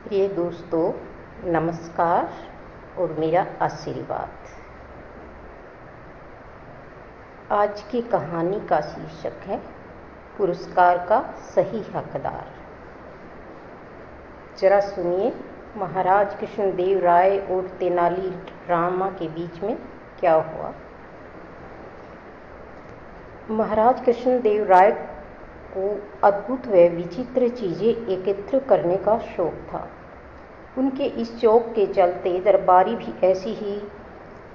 प्रिय दोस्तों, नमस्कार और मेरा आशीर्वाद। आज की कहानी का शीर्षक है पुरस्कार का सही हकदार। जरा सुनिए महाराज कृष्णदेव राय और तेनाली रामा के बीच में क्या हुआ। महाराज कृष्णदेव राय को अद्भुत व विचित्र चीज़ें एकत्र करने का शौक था। उनके इस शौक के चलते दरबारी भी ऐसी ही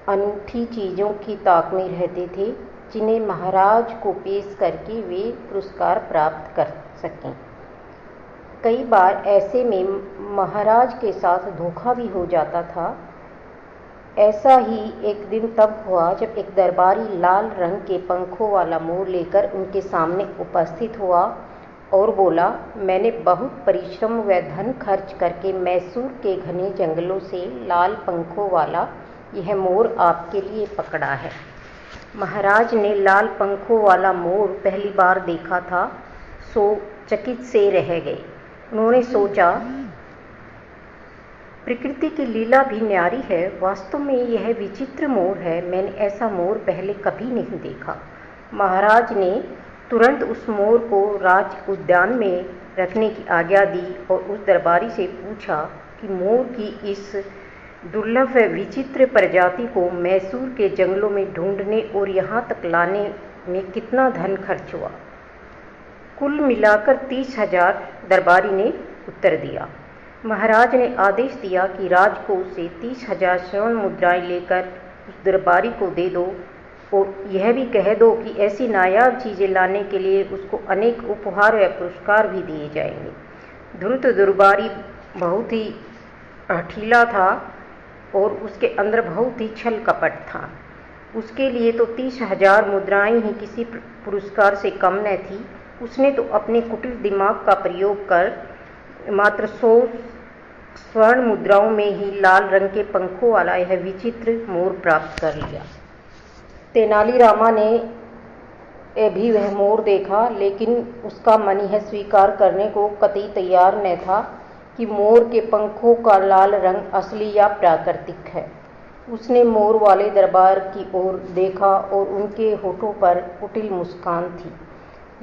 अनूठी चीज़ों की ताक में रहते थे जिन्हें महाराज को पेश करके वे पुरस्कार प्राप्त कर सकें। कई बार ऐसे में महाराज के साथ धोखा भी हो जाता था। ऐसा ही एक दिन तब हुआ जब एक दरबारी लाल रंग के पंखों वाला मोर लेकर उनके सामने उपस्थित हुआ और बोला, मैंने बहुत परिश्रम व धन खर्च करके मैसूर के घने जंगलों से लाल पंखों वाला यह मोर आपके लिए पकड़ा है। महाराज ने लाल पंखों वाला मोर पहली बार देखा था, सो चकित से रह गए। उन्होंने सोचा, प्रकृति की लीला भी न्यारी है। वास्तव में यह विचित्र मोर है। मैंने ऐसा मोर पहले कभी नहीं देखा। महाराज ने तुरंत उस मोर को राज उद्यान में रखने की आज्ञा दी और उस दरबारी से पूछा कि मोर की इस दुर्लभ व विचित्र प्रजाति को मैसूर के जंगलों में ढूंढने और यहाँ तक लाने में कितना धन खर्च हुआ। कुल मिलाकर 30,000 दरबारी ने उत्तर दिया। महाराज ने आदेश दिया कि राजकोष से 30,000 स्वर्ण मुद्राएं लेकर उस दरबारी को दे दो और यह भी कह दो कि ऐसी नायाब चीज़ें लाने के लिए उसको अनेक उपहार व पुरस्कार भी दिए जाएंगे। धूर्त दरबारी बहुत ही हठीला था और उसके अंदर बहुत ही छल कपट था। उसके लिए तो 30,000 मुद्राएं ही किसी पुरस्कार से कम न थी। उसने तो अपने कुटिल दिमाग का प्रयोग कर मात्र 100 स्वर्ण मुद्राओं में ही लाल रंग के पंखों वाला यह विचित्र मोर प्राप्त कर लिया। तेनालीरामा ने भी वह मोर देखा, लेकिन उसका मन यह स्वीकार करने को कतई तैयार न था कि मोर के पंखों का लाल रंग असली या प्राकृतिक है। उसने मोर वाले दरबार की ओर देखा और उनके होठों पर कुटिल मुस्कान थी।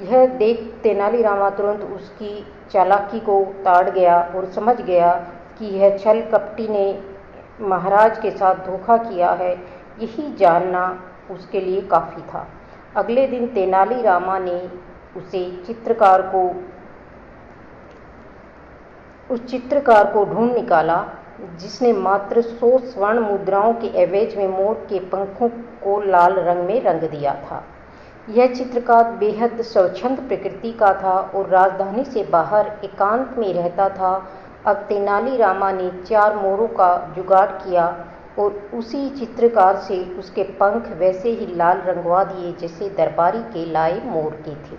यह देख तेनालीरामा तुरंत उसकी चालाकी को ताड़ गया और समझ गया कि यह छल कपटी ने महाराज के साथ धोखा किया है। यही जानना उसके लिए काफ़ी था। अगले दिन तेनालीरामा ने उस चित्रकार को ढूंढ निकाला जिसने मात्र 100 स्वर्ण मुद्राओं के एवज में मोर के पंखों को लाल रंग में रंग दिया था। यह चित्रकार बेहद स्वच्छंद प्रकृति का था और राजधानी से बाहर एकांत में रहता था। अब तेनालीरामा ने 4 मोरों का जुगाड़ किया और उसी चित्रकार से उसके पंख वैसे ही लाल रंगवा दिए जैसे दरबारी के लाए मोर के थे।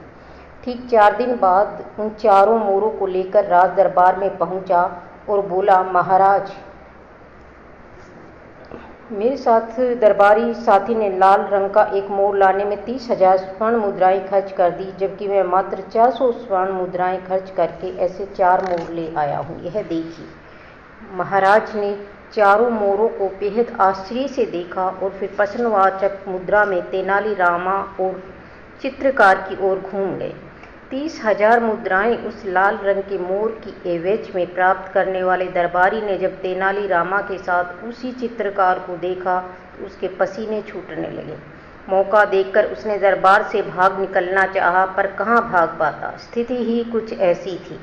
ठीक 4 दिन बाद उन चारों मोरों को लेकर राज दरबार में पहुंचा और बोला, महाराज, मेरे साथ दरबारी साथी ने लाल रंग का एक मोर लाने में 30,000 स्वर्ण मुद्राएं खर्च कर दी, जबकि मैं मात्र 400 स्वर्ण मुद्राएं खर्च करके ऐसे 4 मोर ले आया हूँ। यह देखिए। महाराज ने चारों मोरों को बेहद आश्चर्य से देखा और फिर प्रश्नवाचक मुद्रा में तेनालीरामा और चित्रकार की ओर घूम गए। 30,000 मुद्राएं उस लाल रंग के मोर की एवज में प्राप्त करने वाले दरबारी ने जब तेनालीरामा के साथ उसी चित्रकार को देखा तो उसके पसीने छूटने लगे। मौका देखकर उसने दरबार से भाग निकलना चाहा, पर कहाँ भाग पाता। स्थिति ही कुछ ऐसी थी।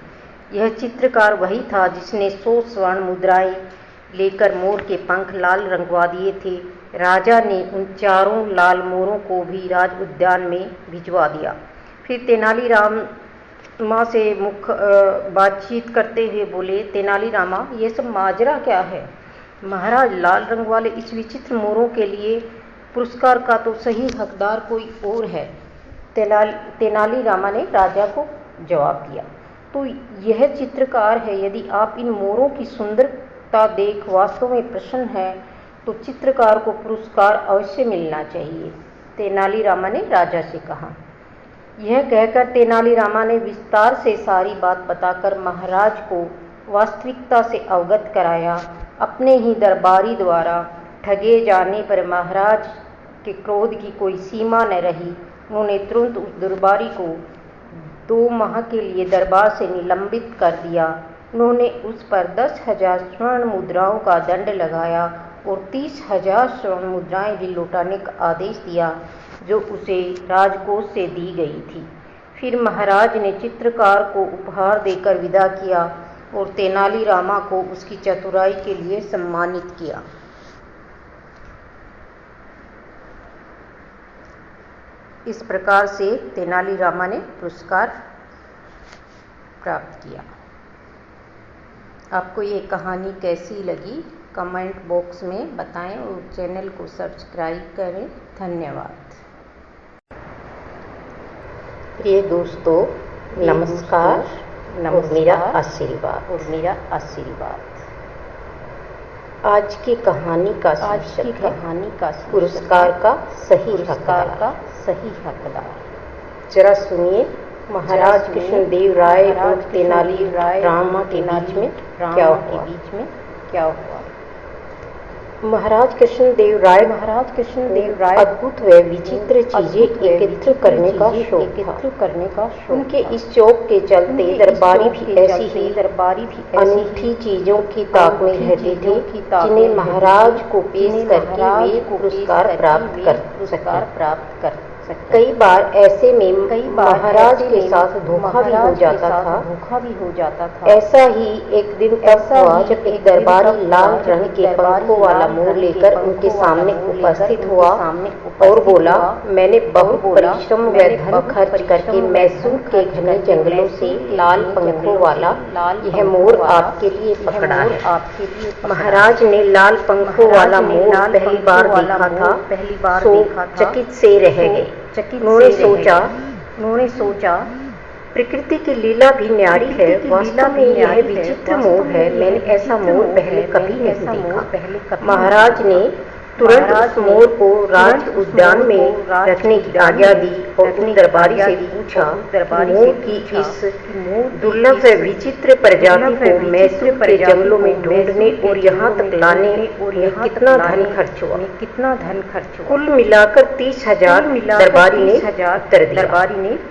यह चित्रकार वही था जिसने 100 स्वर्ण मुद्राएं लेकर मोर के पंख लाल रंगवा दिए थे। राजा ने उन चारों लाल मोरों को भी राज उद्यान में भिजवा दिया। फिर तेनालीरामा से बातचीत करते हुए बोले, तेनालीरामा, ये सब माजरा क्या है? महाराज, लाल रंग वाले इस विचित्र मोरों के लिए पुरस्कार का तो सही हकदार कोई और है। तेनालीरामा ने राजा को जवाब दिया, तो यह चित्रकार है। यदि आप इन मोरों की सुंदरता देख वास्तव में प्रसन्न हैं तो चित्रकार को पुरस्कार अवश्य मिलना चाहिए। तेनालीरामा ने राजा से कहा। यह कहकर तेनालीरामा ने विस्तार से सारी बात बताकर महाराज को वास्तविकता से अवगत कराया। अपने ही दरबारी द्वारा ठगे जाने पर महाराज के क्रोध की कोई सीमा न रही। उन्होंने तुरंत उस दरबारी को 2 माह के लिए दरबार से निलंबित कर दिया। उन्होंने उस पर 10,000 स्वर्ण मुद्राओं का दंड लगाया और 30,000 स्वर्ण मुद्राएं भी लौटाने का आदेश दिया जो उसे राजकोष से दी गई थी। फिर महाराज ने चित्रकार को उपहार देकर विदा किया और तेनालीरामा को उसकी चतुराई के लिए सम्मानित किया। इस प्रकार से तेनालीरामा ने पुरस्कार प्राप्त किया। आपको ये कहानी कैसी लगी कमेंट बॉक्स में बताएं और चैनल को सब्सक्राइब करें। धन्यवाद। प्रिय दोस्तों, नमस्कार और मेरा आशीर्वाद। आज की कहानी का पुरस्कार का सही हकदार। जरा सुनिए महाराज कृष्णदेव राय और तेनाली रामा के बीच में क्या हुआ। महाराज कृष्णदेव राय अद्भुत व विचित्र चीजें एकत्र करने का शौक। उनके इस शौक के चलते दरबारी भी ऐसी ही अनूठी चीजों की ताक में रहते थे जिन्हें महाराज को पेश करके वे पुरस्कार प्राप्त कर सकते। कई बार ऐसे में महाराज के साथ धोखा भी हो जाता था। ऐसा ही एक दिन तब हुआ जब एक दरबारी लाल रंग के पंखों वाला मोर लेकर उनके सामने उपस्थित हुआ और बोला, मैंने बहुत परिश्रम व धन खर्च करके मैसूर के घने जंगलों से लाल पंखों वाला यह मोर आपके लिए पकड़ा है। महाराज ने लाल पंखों वाला मोर पहली बार देखा था तो चकित से रह गए। उन्होंने सोचा प्रकृति की लीला भी न्यारी है। वास्तव में यह विचित्र मोर है। मैंने ऐसा मोर पहले कभी नहीं देखा। महाराज ने तुरंत उस मोर को राज उद्यान में रखने की आज्ञा दी और उन दरबारी से पूछा, मोर की इस दुर्लभ व विचित्र प्रजाति को मैसूर के जंगलों में ढूंढने और यहाँ तक लाने में कितना धन खर्च हुआ। कुल मिलाकर 30,000 दरबारी ने उत्तर दिया।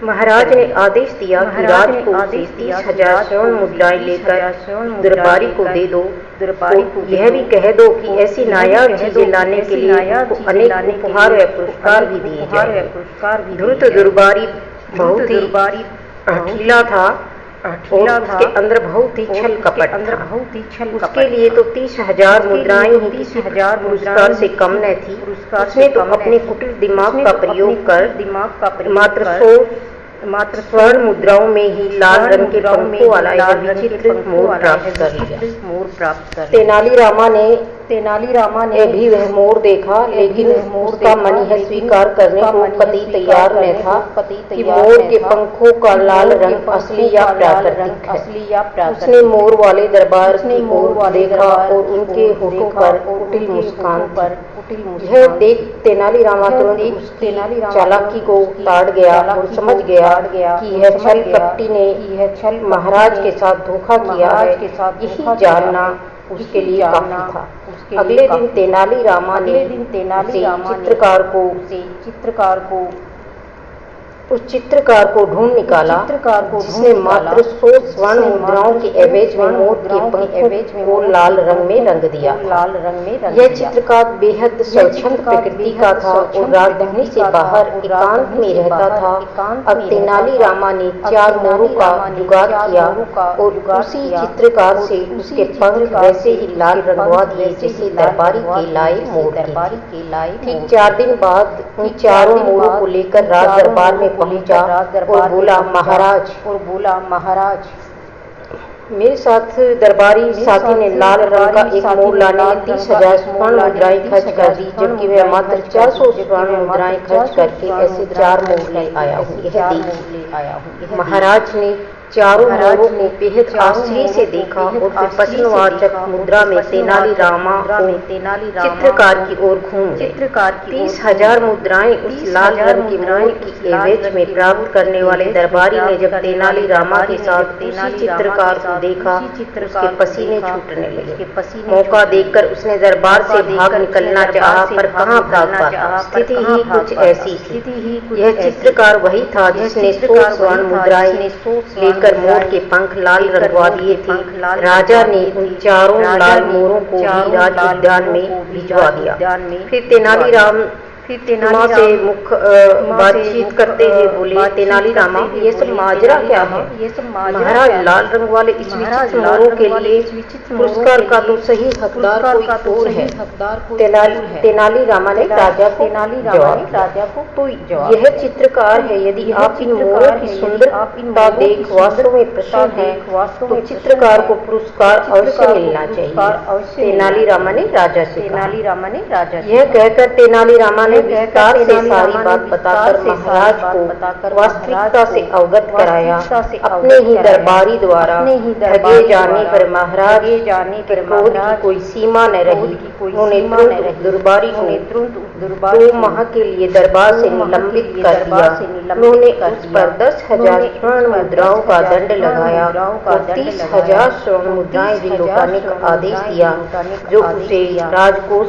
महाराज ने आदेश दिया कि राज को 30,000 स्वर्ण मुद्राएं लेकर दरबारी को दे दो। यह भी कह दो कि ऐसी नायाब चीजें लाने के लिए अनेक उपहार व पुरस्कार भी दिए जाए। धूर्त दरबारी बहुत ही हठीला था और उसके अंदर बहुत ही छल कपट था। उसके लिए तो 30,000 मुद्राएं ही किसी पुरस्कार से कम न थी। उसने तो अपने कुटिल दिमाग का प्रयोग कर मात्र स्वर्ण मुद्राओं में ही लाल रंग के पंखों वाला यह विचित्र मोर प्राप्त कर लिया। तेनालीरामा ने भी वह मोर देखा, लेकिन उसका मन यह स्वीकार करने को कतई तैयार न था कि मोर के पंखों का लाल रंग असली या प्राकृतिक है। उसने मोर वाले दरबार की ओर देखा और उनके होठों पर कुटिल मुस्कान थी। यह देख तेनालीरामा तुरंत उसकी चालाकी को ताड़ गया और समझ गया कि यह छल कपटी ने महाराज के साथ धोखा किया है। यही जानना उसके लिए काफी था। अगले दिन तेनालीरामा ने उस चित्रकार को ढूंढ निकाला जिसने मात्र 100 स्वर्ण मुद्राओं के एवज में मोर के पंखों को लाल रंग में रंग दिया। यह चित्रकार बेहद स्वच्छंद प्रकृति का था और राजधानी से बाहर एकांत में रहता था। अब तेनालीरामा ने 4 मोरों का जुगाड़ किया और उसी चित्रकार से उसके पंख वैसे ही लाल रंगवा दिए जैसे दरबारी के लाए मोर के। ठीक 4 दिन बाद उन चारों मोरों को लेकर राज दरबार में पहुंचा और बोला, महाराज मेरे साथ दरबारी साथी ने लाल रंग का एक मोर लाने में 30,000 स्वर्ण मुद्राएं खर्च कर दी, जबकि मैं मात्र 400 स्वर्ण मुद्राएं खर्च करके ऐसे 4 मोर ले आया हूँ। महाराज ने चारों मोरों को बेहद आश्चर्य से देखा और फिर प्रश्नवाचक मुद्रा में तेनालीरामा को चित्रकार की ओर घूम गए। 30,000 मुद्राएं उस लाल रंग के मोर की एवज में प्राप्त करने वाले दरबारी ने जब तेनालीरामा के साथ उसी चित्रकार को देखा, उसके पसीने छूटने लगे। मौका देखकर उसने दरबार से भाग निकलना चाहा, पर कहाँ भाग पाता। स्थिति ही कुछ ऐसी थी। यह चित्रकार वही था जिसने 100 स्वर्ण मुद्राएं लेकर मोर के पंख लाल रंगवा दिए थे। राजा ने उन चारों लाल मोरों को भी राज उद्यान में भिजवा दिया। फिर तेनालीराम से बातचीत करते हुए बोले, तेनालीरामा, ये सब माजरा क्या है? महाराज, लाल रंग वाले इस विचित्र मोरों के लिए पुरस्कार का तो सही हकदार कोई और है। तेनालीरामा ने राजा को जवाब, यह चित्रकार है। यदि आप इन मोरों की सुंदरता देख वास्तव में प्रसन्न है तो चित्रकार को पुरस्कार अवश्य मिलना चाहिए। तेनालीरामा ने राजा से कहा। यह कहकर तेनालीरामा ने विस्तार से सारी बात बताकर महाराज को वास्तविकता से अवगत कराया। अपने ही दरबारी द्वारा ठगे जाने पर महाराज के क्रोध की कोई सीमा न रही। उन्होंने तुरंत दरबारी को 2 माह के लिए दरबार से निलंबित कर दिया। उन्होंने उस पर 10,000 स्वर्ण मुद्राओं का दंड लगाया और 30,000 स्वर्ण मुद्राएं भी लौटाने का आदेश दिया, जो उसे राजकोष